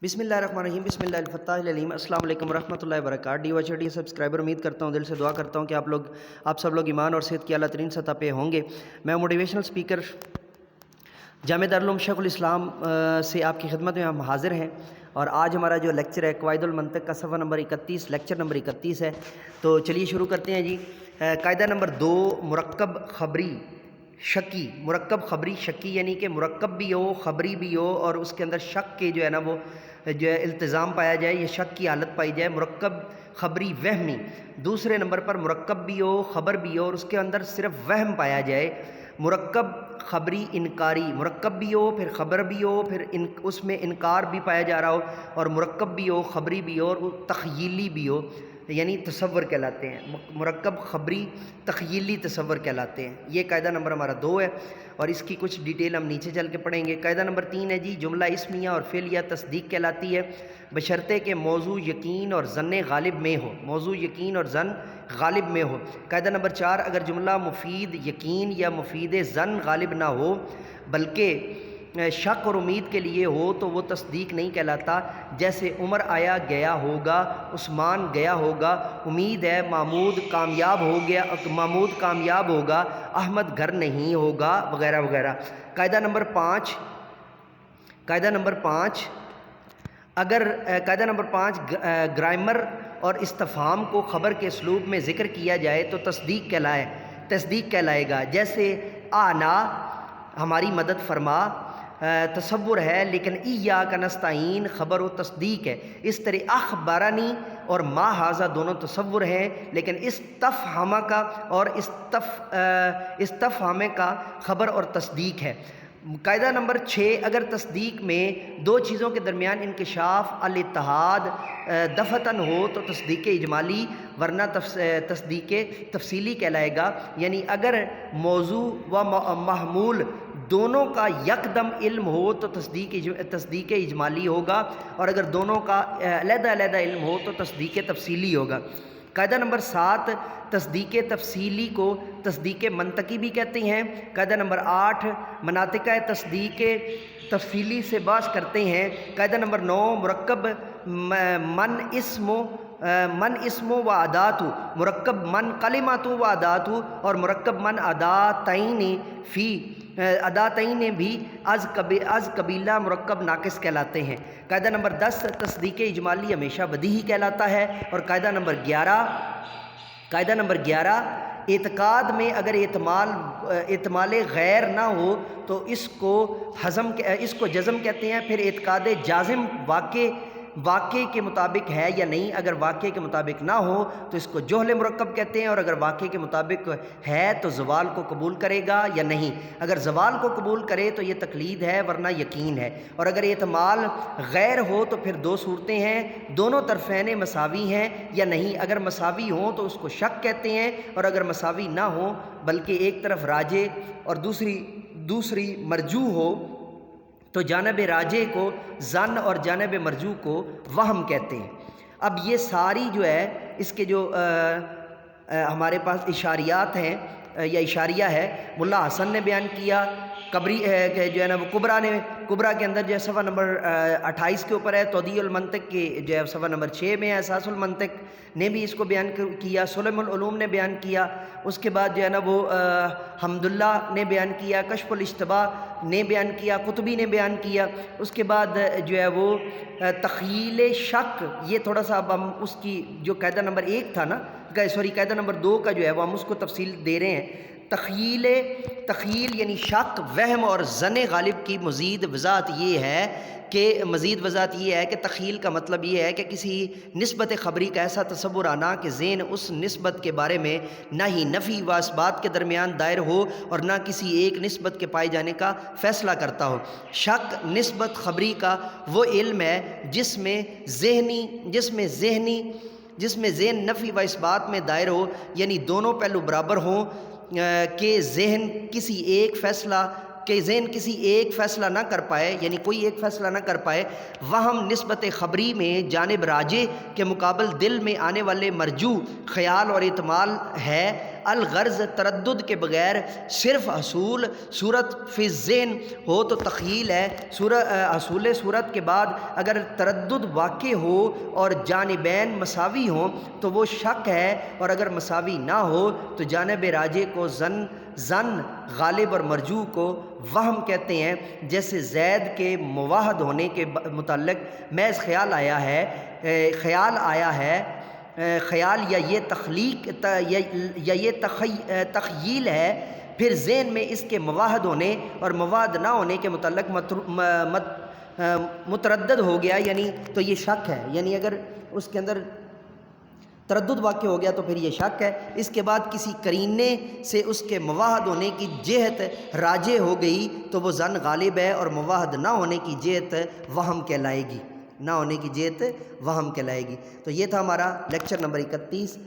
बिस्मिल्लाहिर्रहमानिर्रहीम बिस्मिल्लाहिल-फ़त्ताहिल-अलीम। अस्सलाम वालेकुम रहमतुल्लाहि व बरकातहू। डी सब्सक्राइबर, उम्मीद करता हूँ, दिल से दुआ करता हूँ कि आप सब लोग ईमान और सेहत की आला तरीन सतह पे होंगे। मैं मोटिवेशनल स्पीकर जामिया दारुल उलूम शेखुल इस्लाम से आपकी खिदमत में हम हाज़िर हैं। और आज हमारा जो लेक्चर है क़वाइदुल मंतिक़ का सफ़ा नंबर 31, लेक्चर नंबर 31 है। तो चलिए शुरू करते हैं जी। कायदा नंबर 2, मुरक्कब ख़बरी शकी। मुरक्कब ख़बरी शकी यानी कि मुरक्कब भी हो, ख़बरी भी हो और उसके अंदर शक के जो है ना वो जो है इल्तिज़ाम पाया जाए, ये शक की हालत पाई जाए। मुरक्कब ख़बरी वहमी। दूसरे नंबर पर मुरक्कब भी हो, ख़बर भी हो और उसके अंदर सिर्फ वहम पाया जाए। मुरक्कब ख़बरी इनकारी, मुरक्कब भी हो फिर ख़बर भी हो फिर उसमें इनकार भी पाया जा रहा हो, और मुरक्कब भी हो, ख़बरी भी हो और वो तख़यीली भी हो, यानी तसव्वुर कहलाते हैं। मुरक्कब ख़बरी तख़यीली तसव्वुर कहलाते हैं। ये कायदा नंबर हमारा 2 है और इसकी कुछ डिटेल हम नीचे चल के पढ़ेंगे। कायदा नंबर 3 है जी, जुमला इस्मिया और फ़िल या तस्दीक कहलाती है बशर्ते के मौजू यकीन और ज़न्न गालिब में हो। मौजू यकीन और ज़न्न गालिब में हो। कायदा नंबर 4, अगर जुमला मुफीद यकीन या मुफीद ज़न्न गालिब ना हो बल्कि शक और उम्मीद के लिए हो तो वो तस्दीक नहीं कहलाता। जैसे उमर आया गया होगा, उस्मान गया होगा, उम्मीद है महमूद कामयाब हो गया, महमूद कामयाब होगा, अहमद घर नहीं होगा, वगैरह वगैरह। कायदा नंबर 5, अगर कायदा नंबर 5 ग्रामर और इस्तिफ़हाम को ख़बर के उसलूब में ज़िक्र किया जाए तो तस्दीक कहलाएगा। जैसे आना हमारी मदद फरमा तसव्वुर है, लेकिन इय्याका नस्तईन ख़बर व तस्दीक है। इस तरह अख़बरनी और मा हाज़ा दोनों तसव्वुर हैं, लेकिन इस्तफ़हामा का और इस्तफ़हामे का ख़बर और तस्दीक है। कायदा नंबर 6, अगर तस्दीक में दो चीज़ों के दरमियान इंकिशाफ अल-इत्तिहाद दफ़तन हो तो तस्दीक इजमाली, वरना तस्दीक तफसीली कहलाएगा। यानी अगर मौजू व महमूल दोनों का यकदम इल्म हो तो तस्दीक इजमाली होगा, और अगर दोनों का अलग-अलग इल्म हो तो तस्दीक तफसीली होगा। कायदा नंबर 7, तस्दीक तफसीली को तस्दीक मंतकी भी कहते हैं। कायदा नंबर 8, मनातिका तस्दीक तफसीली से बात करते हैं। कायदा नंबर 9, मुरक्कब मन इस्मो व अदातु, मुरक्कब मन कलिमातु व अदातु और मुरक्कब मन अदातैन भी अज़ कबीला मुरक्कब नाकिस कहलाते हैं। कायदा नंबर 10, तस्दीक इजमाली हमेशा बदीही कहलाता है। और कायदा नंबर 11, एतकाद में अगर एतमाल गैर ना हो तो इसको जज़म कहते हैं। फिर एतकाद जाज़िम वाक़े के मुताबिक है या नहीं, अगर वाक़े के मुताबिक ना हो तो इसको जोहल मुरक्कब कहते हैं, और अगर वाक़े के मुताबिक है तो ज़वाल को कबूल करेगा या नहीं। अगर ज़वाल को कबूल करे तो ये तकलीद है, वरना यकीन है। और अगर एतमाल गैर हो तो फिर दो सूरतें हैं, दोनों तरफ़ैन मसावी हैं या नहीं। अगर मसावी हों तो उसको शक कहते हैं, और अगर मसावी ना हो बल्कि एक तरफ राजे और दूसरी मरजू हो तो जानब राजे को ज़न और जानब मरजू को वहम कहते हैं। अब ये सारी जो है इसके जो हमारे पास इशारियात हैं या इशारिया है, मुल्ला हसन ने बयान किया, कबरी जो है ना वो कुबरा के अंदर जो है सफ़ा नंबर 28 के ऊपर है। तौदीउल मंतिक़ के जो है सफ़ा नंबर 6 में है। असासुल मंतिक़ ने भी इसको बयान किया, सुलमुल उलूम ने बयान किया, उसके बाद जो है ना वो हम्दुल्ला ने बयान किया, कश्फुल इश्तिबा ने बयान किया, कुतुबी ने बयान किया। उसके बाद जो है वो तख़यील शक, ये थोड़ा सा अब हम उसकी जो कायदा नंबर 1 था ना, कायदा नंबर 2 का जो है वो हम उसको तफसील दे रहे हैं। तख़यील यानी शक, वहम और ज़न्न गालिब की मज़ीद वज़ाहत ये है कि तख़यील का मतलब ये है कि किसी निस्बत ख़बरी का ऐसा तसव्वुर आना कि ज़हन उस निस्बत के बारे में ना ही नफ़ी व इस्बात के दरमियान दायर हो और ना किसी एक निस्बत के पाए जाने का फ़ैसला करता हो। शक निस्बत ख़बरी का वो इल्म है जिसमें ज़हन नफ़ी व इस्बात में दायर हो, यानी दोनों पहलू बराबर हों कि ज़हन किसी एक फ़ैसला ना कर पाए, यानी कोई एक फ़ैसला ना कर पाए। वहम निस्बत ख़बरी में जानिब राजे के मुकाबल दिल में आने वाले मरजू ख़याल और इत्माल है, الغرض تردد کے بغیر صرف حصول صورت فی ذہن ہو تو تخیل ہے، حصول صورت کے بعد اگر تردد واقع ہو اور جانبین مساوی ہوں تو وہ شک ہے، اور اگر مساوی نہ ہو تو جانب راجح کو زن غالب اور مرجوح کو وہم کہتے ہیں۔ جیسے زید کے مواحد ہونے کے متعلق محض خیال آیا ہے، خیال یا یہ تخلیق یا یہ تخیل ہے، پھر ذہن میں اس کے مواحد ہونے اور مواحد نہ ہونے کے متعلق متردد ہو گیا، یعنی تو یہ شک ہے، یعنی اگر اس کے اندر تردد واقع ہو گیا تو پھر یہ شک ہے۔ اس کے بعد کسی قرینے سے اس کے مواحد ہونے کی جہت راجح ہو گئی تو وہ ظن غالب ہے، اور مواحد نہ ہونے کی جہت وہم کہلائے گی، نہ ہونے کی جہت وہم کہلائے گی۔ تو یہ تھا ہمارا لیکچر نمبر 31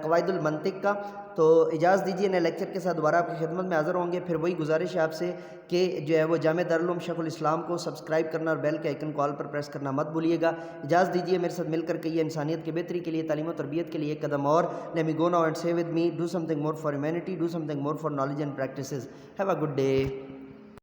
قواعد المنطق کا۔ تو اجازت دیجیے نئے لیکچر کے ساتھ دوبارہ آپ کی خدمت میں حاضر ہوں گے۔ پھر وہی گزارش ہے آپ سے کہ جو ہے وہ جامعہ دارالعلوم شیخ الاسلام کو سبسکرائب کرنا اور بیل کے آئیکن کو آل پر پریس کرنا مت بھولیے گا۔ اجازت دیجیے میرے ساتھ مل کر کے یہ انسانیت کی بہتری کے لیے، تعلیم و تربیت کے لیے ایک قدم اور۔ Let me go now and say with me, do something more for humanity, do something more for knowledge and practices. Have a good day.